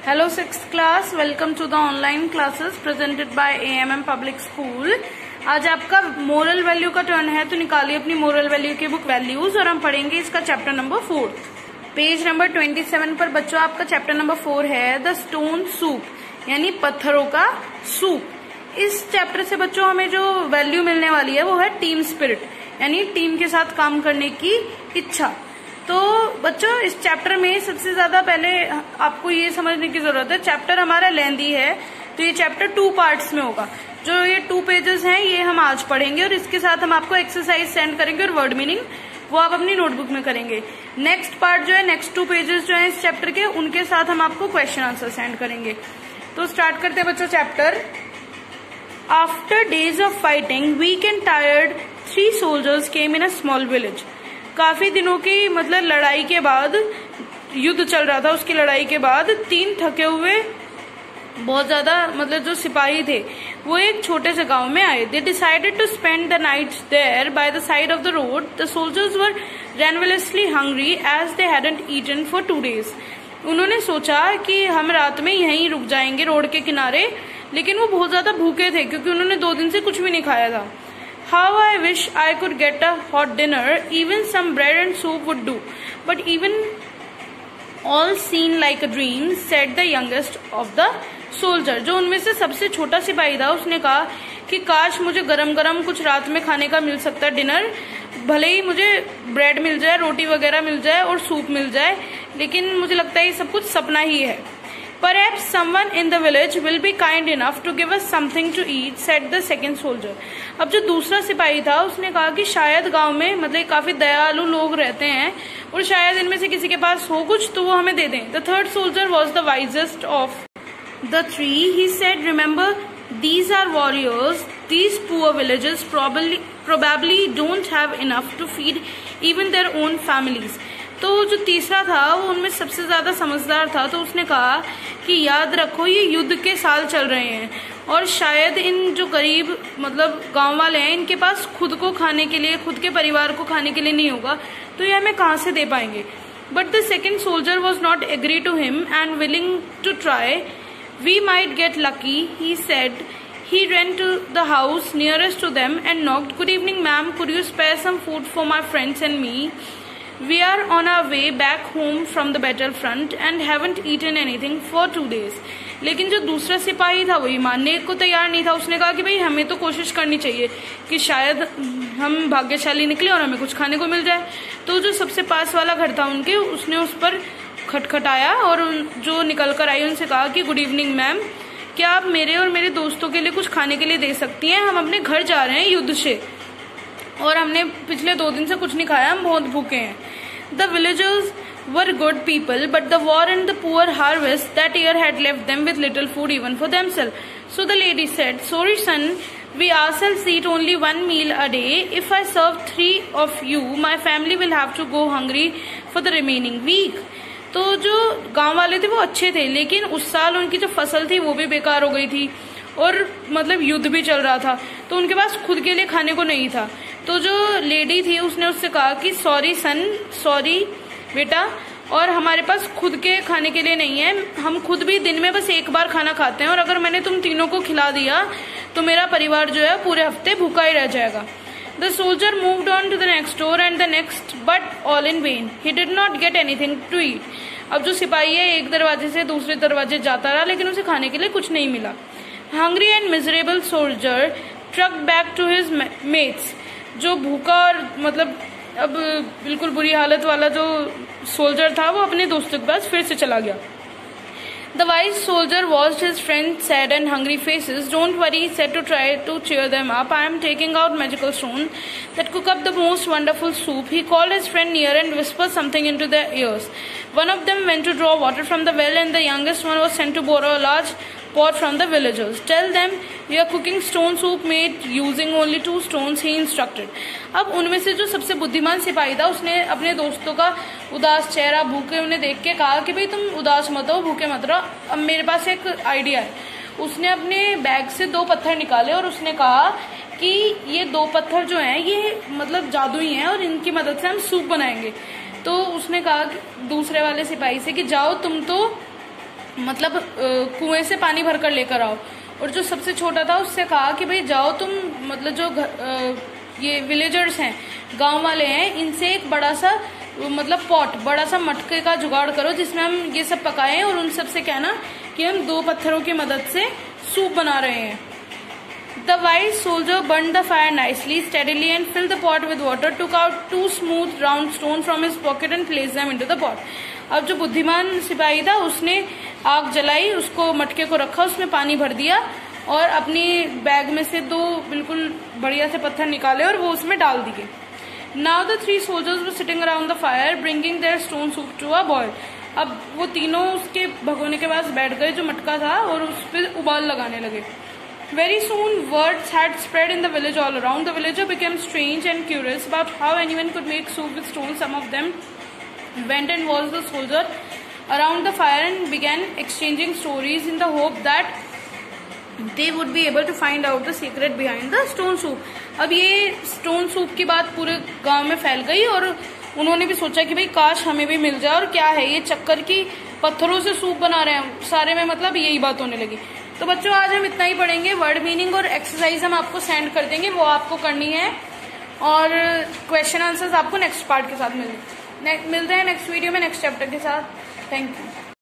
Hello 6th class, welcome to the online classes presented by AMM Public School। आज आपका moral value का turn है, तो निकालिए अपनी मोरल वैल्यू की बुक वैल्यूज और हम पढ़ेंगे इसका चैप्टर नंबर 4। पेज नंबर 27 पर बच्चों आपका चैप्टर नंबर 4 है द स्टोन सूप, यानी पत्थरों का सूप। इस चैप्टर से बच्चों हमें जो वैल्यू मिलने वाली है वो है टीम स्पिरिट, यानी टीम के साथ काम करने की इच्छा। तो बच्चों इस चैप्टर में सबसे ज्यादा पहले आपको ये समझने की जरूरत है, चैप्टर हमारा लेंदी है तो ये चैप्टर 2 पार्ट्स में होगा। जो ये 2 पेजेस हैं ये हम आज पढ़ेंगे और इसके साथ हम आपको एक्सरसाइज सेंड करेंगे और वर्ड मीनिंग वो आप अपनी नोटबुक में करेंगे। नेक्स्ट पार्ट जो है, नेक्स्ट 2 पेजेस जो है इस चैप्टर के, उनके साथ हम आपको क्वेश्चन आंसर सेंड करेंगे। तो स्टार्ट करते हैं बच्चों chapter. After days of fighting weak and tired 3 soldiers came in a small village. काफी दिनों की मतलब लड़ाई के बाद, युद्ध चल रहा था उसकी लड़ाई के बाद 3 थके हुए बहुत ज्यादा मतलब जो सिपाही थे वो एक छोटे से गांव में आए। They decided to spend the night there by the side of the road. The soldiers were ravenously hungry as they hadn't eaten for 2 days। उन्होंने सोचा कि हम रात में यहीं रुक जाएंगे रोड के किनारे, लेकिन वो बहुत ज्यादा भूखे थे क्योंकि उन्होंने 2 दिन से कुछ भी नहीं खाया था। How I wish I could get a hot dinner, even some bread and soup would do. But even all seemed like a dream, said the youngest of the soldier। जो उनमें से सबसे छोटा सिपाही था उसने कहा कि काश मुझे गरम गरम कुछ रात में खाने का मिल सकता डिनर, भले ही मुझे ब्रेड मिल जाए, रोटी वगैरह मिल जाए और सूप मिल जाए, लेकिन मुझे लगता है ये सब कुछ सपना ही है। Perhaps someone in the village will be kind enough to give us something to eat, said the second soldier। अब जो दूसरा सिपाही था उसने कहा कि शायद गांव में मतलब काफी दयालु लोग रहते हैं और शायद इनमें से किसी के पास हो कुछ तो वो हमें दे दें। The third soldier was the wisest of the 3. He said, "Remember, these are warriors. These poor villagers probably don't have enough to feed even their own families." तो जो तीसरा था वो उनमें सबसे ज्यादा समझदार था, तो उसने कहा कि याद रखो ये युद्ध के साल चल रहे हैं और शायद इन जो गरीब मतलब गांव वाले हैं इनके पास खुद को खाने के लिए, खुद के परिवार को खाने के लिए नहीं होगा, तो ये हमें कहाँ से दे पाएंगे। But the second soldier was not agree to him and willing to try. We might get lucky, he said. He ran to the house nearest to them and knocked. Good evening, ma'am. Could you spare some food for my friends and me? We are on our way back home from the battlefront and haven't eaten anything for 2 days। लेकिन जो दूसरा सिपाही था वही मानने को तैयार नहीं था। उसने कहा कि भाई हमें तो कोशिश करनी चाहिए कि शायद हम भाग्यशाली निकले और हमें कुछ खाने को मिल जाए। तो जो सबसे पास वाला घर था उनके, उसने उस पर खटखटाया और जो निकल कर आई उनसे कहा कि गुड इवनिंग मैम, क्या आप मेरे और मेरे दोस्तों के लिए कुछ खाने के लिए दे सकती हैं? हम अपने घर जा रहे हैं युद्ध से और हमने पिछले 2 दिन से कुछ नहीं खाया, हम बहुत भूखे हैं। The villagers were good people, but the war and the poor harvest that year had left them with little food even for themselves. So the lady said, "Sorry son, we ourselves eat only 1 meal a day. If I serve 3 of you, my family will have to go hungry for the remaining week." तो जो गांव वाले थे वो अच्छे थे, लेकिन उस साल उनकी जो फसल थी वो भी बेकार हो गई थी और मतलब युद्ध भी चल रहा था, तो उनके पास खुद के लिए खाने को नहीं था। तो जो लेडी थी उसने उससे कहा कि सॉरी सन, सॉरी बेटा, और हमारे पास खुद के खाने के लिए नहीं है, हम खुद भी दिन में बस 1 बार खाना खाते हैं और अगर मैंने तुम तीनों को खिला दिया तो मेरा परिवार जो है पूरे हफ्ते भूखा ही रह जाएगा। The soldier moved on to the next door and the next, but all in vain. He did not get anything to eat। अब जो सिपाही है एक दरवाजे से दूसरे दरवाजे जाता रहा लेकिन उसे खाने के लिए कुछ नहीं मिला। Hungry and miserable soldier trucked back to his mates। जो भूखा और मतलब अब बिल्कुल बुरी हालत वाला जो सोल्जर था वो अपने दोस्तों के पास फिर से चला गया। The wise soldier watched his friends' sad and hungry faces. "Don't worry," he said to try to cheer them up. "I am taking out magical stone that cook up the most wonderful soup." He called his friend near and whispered something into their ears. One of them went to draw water from the well and the youngest one was sent to borrow a large pot from the villagers. "Tell them we are cooking stone soup made using only 2 stones," he instructed। अब उनमें से जो सबसे बुद्धिमान सिपाही था उसने अपने दोस्तों का उदास चेहरा, भूखे उन्हें देख के कहा कि भाई तुम उदास मत हो, भूखे मत रहो, अब मेरे पास एक आइडिया है। उसने अपने बैग से 2 पत्थर निकाले और उसने कहा कि ये 2 पत्थर जो हैं ये मतलब जादुई हैं और इनकी मदद से हम सूप बनाएंगे। तो उसने कहा कि दूसरे वाले सिपाही से कि जाओ तुम तो मतलब कुएं से पानी भरकर लेकर आओ। और जो सबसे छोटा था उससे कहा कि भाई जाओ तुम, मतलब जो ये विलेजर्स हैं, गांव वाले हैं, इनसे एक बड़ा सा मतलब पॉट, बड़ा सा मटके का जुगाड़ करो जिसमें हम ये सब पकाएं, और उन सब से कहना कि हम 2 पत्थरों की मदद से सूप बना रहे हैं। The wise soldier burned the fire nicely, steadily and filled the pot with water, took out 2 smooth round stones from his pocket and placed them into the pot. अब जो बुद्धिमान सिपाही था उसने आग जलाई, उसको मटके को रखा, उसमें पानी भर दिया और अपनी बैग में से 2 बिल्कुल बढ़िया से पत्थर निकाले और वो उसमें डाल दिए। Now the 3 soldiers were sitting around the fire, bringing their stone soup to a boil. अब वो तीनों उसके भगोने के पास बैठ गए जो मटका था और उस पर उबाल लगाने लगे। Very soon words had spread in the village all around. The villager became strange and curious about how anyone could make soup with stones. Some of them went and watched the soldier around the fire and began exchanging stories in the hope that they would be able to find out the secret behind the stone soup. अब ये stone soup की बात पूरे गांव में फैल गई और उन्होंने भी सोचा कि भाई काश हमें भी मिल जाए, और क्या है ये चक्कर की पत्थरों से सूप बना रहे हैं सारे में, मतलब यही बात होने लगी। तो बच्चों आज हम इतना ही पढ़ेंगे। वर्ड मीनिंग और एक्सरसाइज हम आपको सेंड कर देंगे, वो आपको करनी है, और क्वेश्चन आंसर्स आपको नेक्स्ट पार्ट के साथ मिलते हैं नेक्स्ट वीडियो में नेक्स्ट चैप्टर के साथ। Thank you.